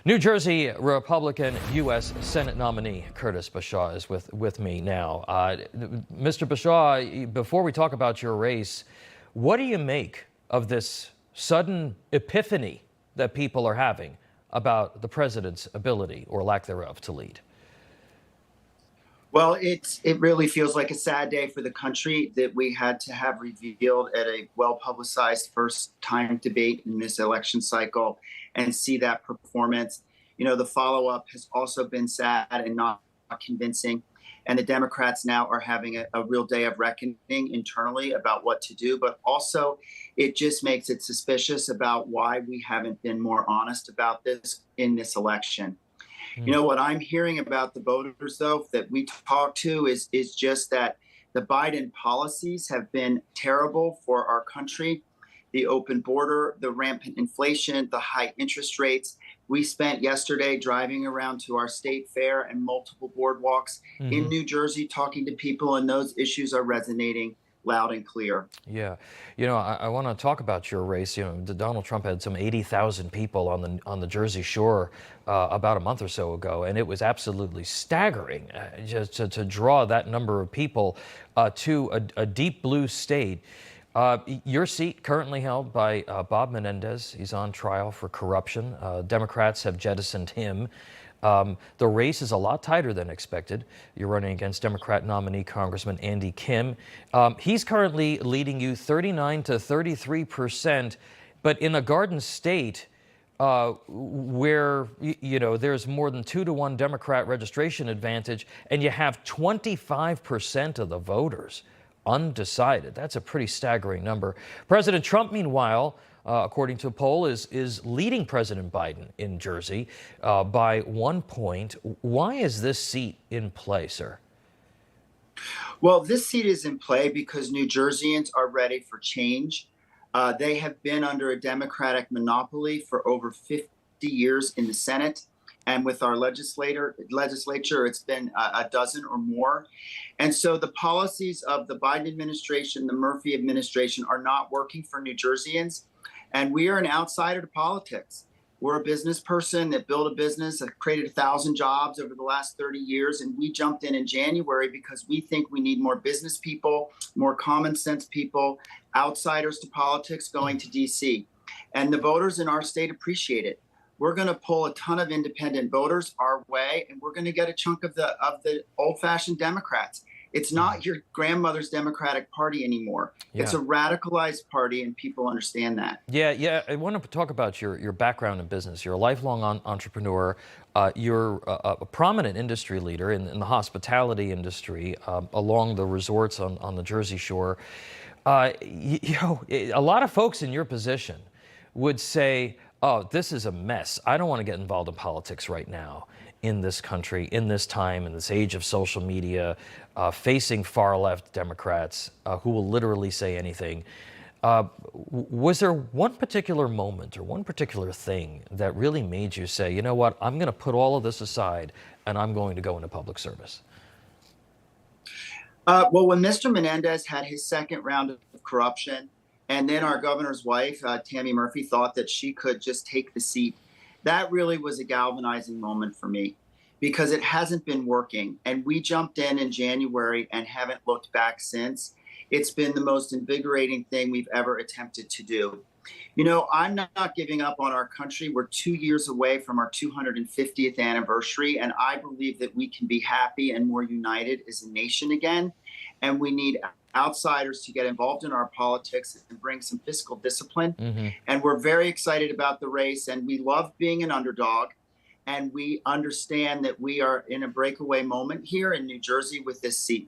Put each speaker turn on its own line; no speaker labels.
New Jersey Republican U.S. Senate nominee Curtis Bashaw is with me now. Mr. Bashaw, before we talk about your race, what do you make of this sudden epiphany that people are having about the president's ability or lack thereof to lead?
Well, it really feels like a sad day for the country that we had to have revealed at a well-publicized first-time debate in this election cycle and see that performance. You know, the follow-up has also been sad and not convincing. And the Democrats now are having a real day of reckoning internally about what to do. But also, it just makes it suspicious about why we haven't been more honest about this in this election. You know, what I'm hearing about the voters, though, that we talk to is just that the Biden policies have been terrible for our country. The open border, the rampant inflation, the high interest rates. We spent yesterday driving around to our state fair and multiple boardwalks in New Jersey talking to people, and those issues are resonating loud and clear.
Yeah, you know, I want to talk about your race. You know, Donald Trump had some 80,000 people on the Jersey Shore about a month or so ago, and it was absolutely staggering just to draw that number of people to a deep blue state. Your seat currently held by Bob Menendez. He's on trial for corruption. Democrats have jettisoned him. The race is a lot tighter than expected. You're running against Democrat nominee Congressman Andy Kim. He's currently leading you 39 to 33%, but in a Garden State where, you know, there's more than 2-to-1 Democrat registration advantage, and you have 25% of the voters undecided. That's a pretty staggering number. President Trump, meanwhile, according to a poll, is leading President Biden in Jersey by 1 point. Why is this seat in play, sir?
Well, this seat is in play because New Jerseyans are ready for change. They have been under a Democratic monopoly for over 50 years in the Senate. And with our legislature, it's been a dozen or more. And so the policies of the Biden administration, the Murphy administration, are not working for New Jerseyans. And we are an outsider to politics. We're a business person that built a business that created 1,000 jobs over the last 30 years. And we jumped in January because we think we need more business people, more common sense people, outsiders to politics going to D.C. And the voters in our state appreciate it. We're going to pull a ton of independent voters our way, and we're going to get a chunk of the old-fashioned Democrats. It's not your grandmother's Democratic Party anymore. Yeah. It's a radicalized party, and people understand that.
Yeah. I want to talk about your background in business. You're a lifelong entrepreneur. You're a prominent industry leader in the hospitality industry along the resorts on the Jersey Shore. You know, a lot of folks in your position would say, oh, this is a mess. I don't want to get involved in politics right now in this country, in this time, in this age of social media, facing far-left Democrats who will literally say anything. Was there one particular moment or one particular thing that really made you say, you know what, I'm going to put all of this aside and I'm going to go into public service?
Well, when Mr. Menendez had his second round of corruption, and then our governor's wife, Tammy Murphy, thought that she could just take the seat, that really was a galvanizing moment for me because it hasn't been working. And we jumped in January and haven't looked back since. It's been the most invigorating thing we've ever attempted to do. You know, I'm not giving up on our country. We're 2 years away from our 250th anniversary, and I believe that we can be happy and more united as a nation again. And we need outsiders to get involved in our politics and bring some fiscal discipline. And we're very excited about the race, and we love being an underdog. And we understand that we are in a breakaway moment here in New Jersey with this seat.